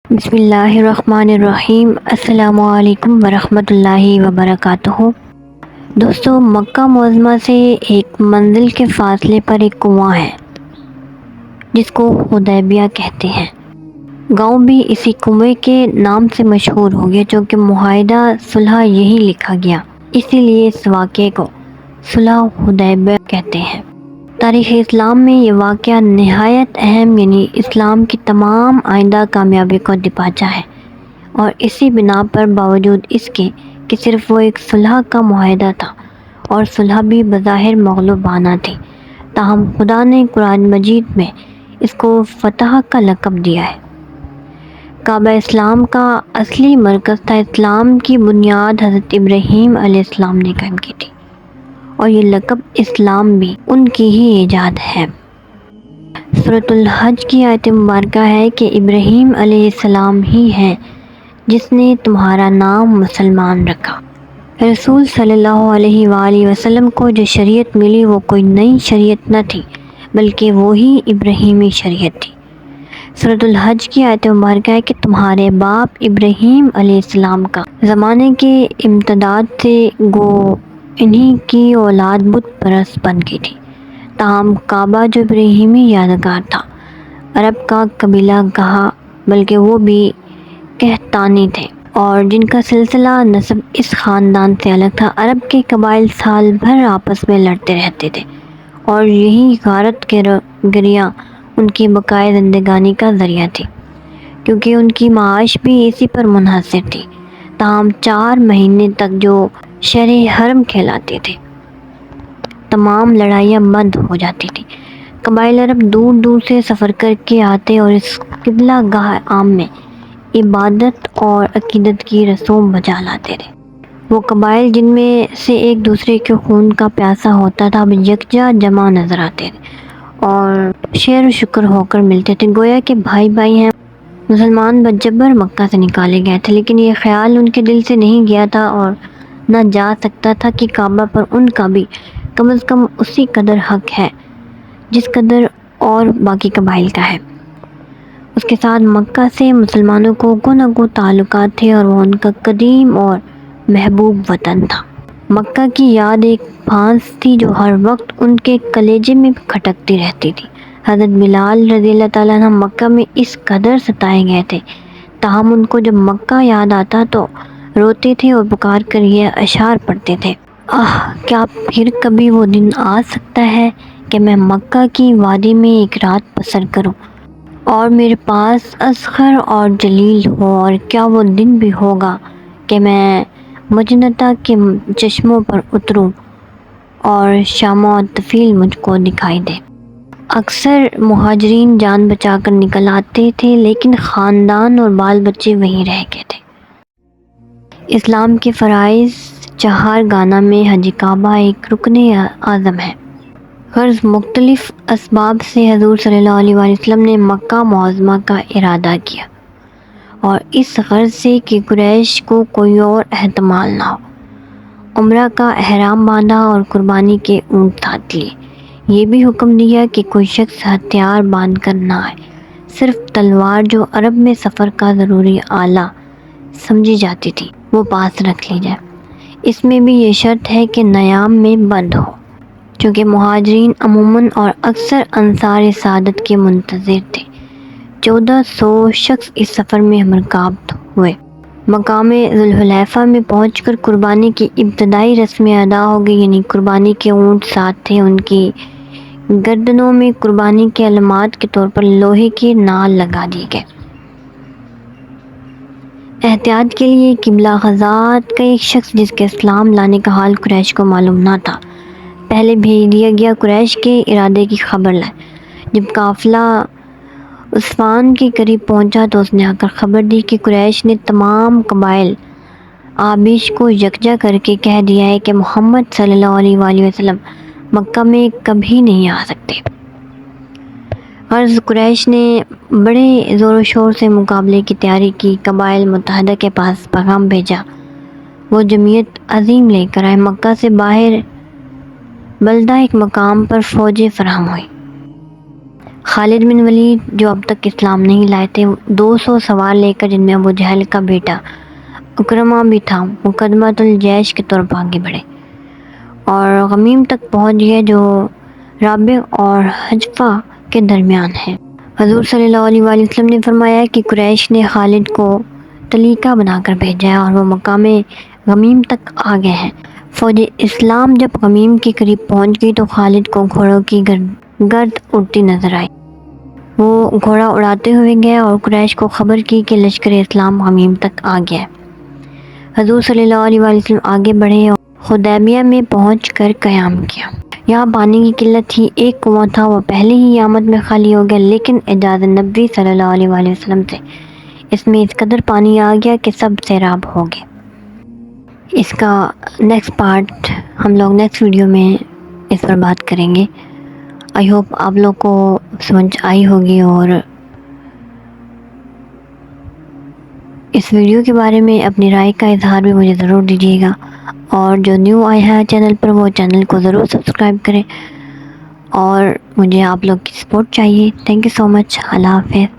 بسم اللہ الرحمن الرحیم۔ السلام علیکم ورحمۃ اللہ وبرکاتہ۔ دوستو، مکہ معظمہ سے ایک منزل کے فاصلے پر ایک کنواں ہے جس کو حدیبیہ کہتے ہیں۔ گاؤں بھی اسی کنویں کے نام سے مشہور ہو گیا چونکہ معاہدہ صلح یہی لکھا گیا، اسی لیے اس واقعے کو صلح حدیبیہ کہتے ہیں۔ تاریخ اسلام میں یہ واقعہ نہایت اہم، یعنی اسلام کی تمام آئندہ کامیابی کو دپاچا ہے، اور اسی بنا پر باوجود اس کے کہ صرف وہ ایک صلح کا معاہدہ تھا اور صلح بھی بظاہر مغلوبانہ تھی، تاہم خدا نے قرآن مجید میں اس کو فتح کا لقب دیا ہے۔ کعبہ اسلام کا اصلی مرکز تھا۔ اسلام کی بنیاد حضرت ابراہیم علیہ السلام نے قائم کی تھی، اور یہ لقب اسلام بھی ان کی ہی ایجاد ہے۔ سورۃ الحج کی آیت مبارکہ ہے کہ ابراہیم علیہ السلام ہی ہے جس نے تمہارا نام مسلمان رکھا۔ رسول صلی اللہ علیہ وآلہ وسلم کو جو شریعت ملی وہ کوئی نئی شریعت نہ تھی بلکہ وہی ابراہیمی شریعت تھی۔ سورۃ الحج کی آیت مبارکہ ہے کہ تمہارے باپ ابراہیم علیہ السلام کا زمانے کے امتداد سے گو انہی کی اولاد بت پرست بن گئی تھی، تاہم کعبہ جو ابراہیمی یادگار تھا، عرب کا قبیلہ کہا، بلکہ وہ بھی قحطانی تھے اور جن کا سلسلہ نسب اس خاندان سے الگ تھا۔ عرب کے قبائل سال بھر آپس میں لڑتے رہتے تھے اور یہی غارت گریاں ان کی بقائے زندگانی کا ذریعہ تھی، کیونکہ ان کی معاش بھی اسی پر منحصر تھی۔ تاہم 4 مہینے تک جو شہر حرم کہلاتے تھے، تمام لڑائیاں بند ہو جاتی تھیں۔ قبائل عرب دور دور سے سفر کر کے آتے اور اس قبلہ گاہ عام میں عبادت اور عقیدت کی رسوم بجا لاتے تھے۔ وہ قبائل جن میں سے ایک دوسرے کے خون کا پیاسا ہوتا تھا اب یکجا جمع نظر آتے تھے اور شیر و شکر ہو کر ملتے تھے، گویا کہ بھائی بھائی ہیں۔ مسلمان بجبر مکہ سے نکالے گئے تھے، لیکن یہ خیال ان کے دل سے نہیں گیا تھا اور نہ جا سکتا تھا کہ کعبہ پر ان کا بھی کم از کم اسی قدر حق ہے جس قدر اور باقی قبائل کا ہے۔ اس کے ساتھ مکہ سے مسلمانوں کو گو نہ گو تعلقات تھے اور وہ ان کا قدیم اور محبوب وطن تھا۔ مکہ کی یاد ایک پھانس تھی جو ہر وقت ان کے کلیجے میں کھٹکتی رہتی تھی۔ حضرت بلال رضی اللہ تعالیٰ عنہ مکہ میں اس قدر ستائے گئے تھے، تاہم ان کو جب مکہ یاد آتا تو روتے تھے اور پکار کر یہ اشعار پڑھتے تھے: کیا پھر کبھی وہ دن آ سکتا ہے کہ میں مکہ کی وادی میں ایک رات بسر کروں اور میرے پاس اصغر اور جلیل ہو، اور کیا وہ دن بھی ہوگا کہ میں مجنتا کے چشموں پر اتروں اور شمع و طفیل مجھ کو دکھائی دے۔ اکثر مہاجرین جان بچا کر نکل آتے تھے، لیکن خاندان اور بال بچے وہیں رہ گئے تھے۔ اسلام کے فرائض چہارگانہ میں حج کعبہ ایک رکن اعظم ہے۔ غرض مختلف اسباب سے حضور صلی اللہ علیہ وآلہ وسلم نے مکہ معظمہ کا ارادہ کیا، اور اس غرض سے کہ قریش کو کوئی اور احتمال نہ ہو، عمرہ کا احرام باندھا اور قربانی کے اونٹ ساتھ لیے۔ یہ بھی حکم دیا کہ کوئی شخص ہتھیار باندھ کر نہ آئے، صرف تلوار جو عرب میں سفر کا ضروری آلہ سمجھی جاتی تھی وہ پاس رکھ لی جائے۔ اس میں بھی یہ شرط ہے کہ نیام میں بند ہو، چونکہ مہاجرین عموماً اور اکثر انصار سعادت کے منتظر تھے۔ 1400 شخص اس سفر میں مرکب ہوئے۔ مقام ذوالحلیفہ میں پہنچ کر قربانی کی ابتدائی رسمیں ادا ہو گئی، یعنی قربانی کے اونٹ ساتھ تھے، ان کی گردنوں میں قربانی کے علامات کے طور پر لوہے کے نال لگا دیے گئے۔ احتیاط کے لیے قبلہ غزات کا ایک شخص جس کے اسلام لانے کا حال قریش کو معلوم نہ تھا پہلے بھیج دیا گیا، قریش کے ارادے کی خبر لائے۔ جب قافلہ عصفان کے قریب پہنچا تو اس نے آ کر خبر دی کہ قریش نے تمام قبائل آبیش کو یکجا کر کے کہہ دیا ہے کہ محمد صلی اللہ علیہ وآلہ وسلم مکہ میں کبھی نہیں آ سکتے۔ غرض قریش نے بڑے زور و شور سے مقابلے کی تیاری کی، قبائل متحدہ کے پاس پیغام بھیجا، وہ جمعیت عظیم لے کر آئے۔ مکہ سے باہر بلدہ ایک مقام پر فوجیں فراہم ہوئی۔ خالد بن ولید جو اب تک اسلام نہیں لائے تھے، 200 سوار لے کر، جن میں ابو جہل کا بیٹا اکرمہ بھی تھا، مقدمۃ الجیش کے طور پر آگے بڑھے اور غمیم تک پہنچ گئے جو رابغ اور حجفہ کے درمیان ہے۔ حضور صلی اللہ علیہ وآلہ وسلم نے فرمایا کہ قریش نے خالد کو تلیقہ بنا کر بھیجا ہے اور وہ مقام غمیم تک آ گئے ہیں۔ فوج اسلام جب غمیم کے قریب پہنچ گئی تو خالد کو گھوڑوں کی گرد اڑتی نظر آئی۔ وہ گھوڑا اڑاتے ہوئے گئے اور قریش کو خبر کی کہ لشکر اسلام غمیم تک آ گیا ہے۔ حضور صلی اللہ علیہ وآلہ وسلم آگے بڑھے اور حدیبیہ میں پہنچ کر قیام کیا۔ یہاں پانی کی قلت تھی، ایک کنواں تھا، وہ پہلے ہی آمد میں خالی ہو گیا، لیکن اجازت نبی صلی اللہ علیہ وآلہ وسلم سے اس میں اس قدر پانی آ گیا کہ سب سیراب ہو گئے۔ اس کا نیکسٹ پارٹ ہم لوگ نیکسٹ ویڈیو میں اس پر بات کریں گے۔ آئی ہوپ آپ لوگ کو سمجھ آئی ہوگی، اور اس ویڈیو کے بارے میں اپنی رائے کا اظہار بھی مجھے ضرور دیجیے گا، اور جو نیو آئے ہیں چینل پر وہ چینل کو ضرور سبسکرائب کریں، اور مجھے آپ لوگ کی سپورٹ چاہیے۔ تھینک یو سو مچ۔ اللہ حافظ۔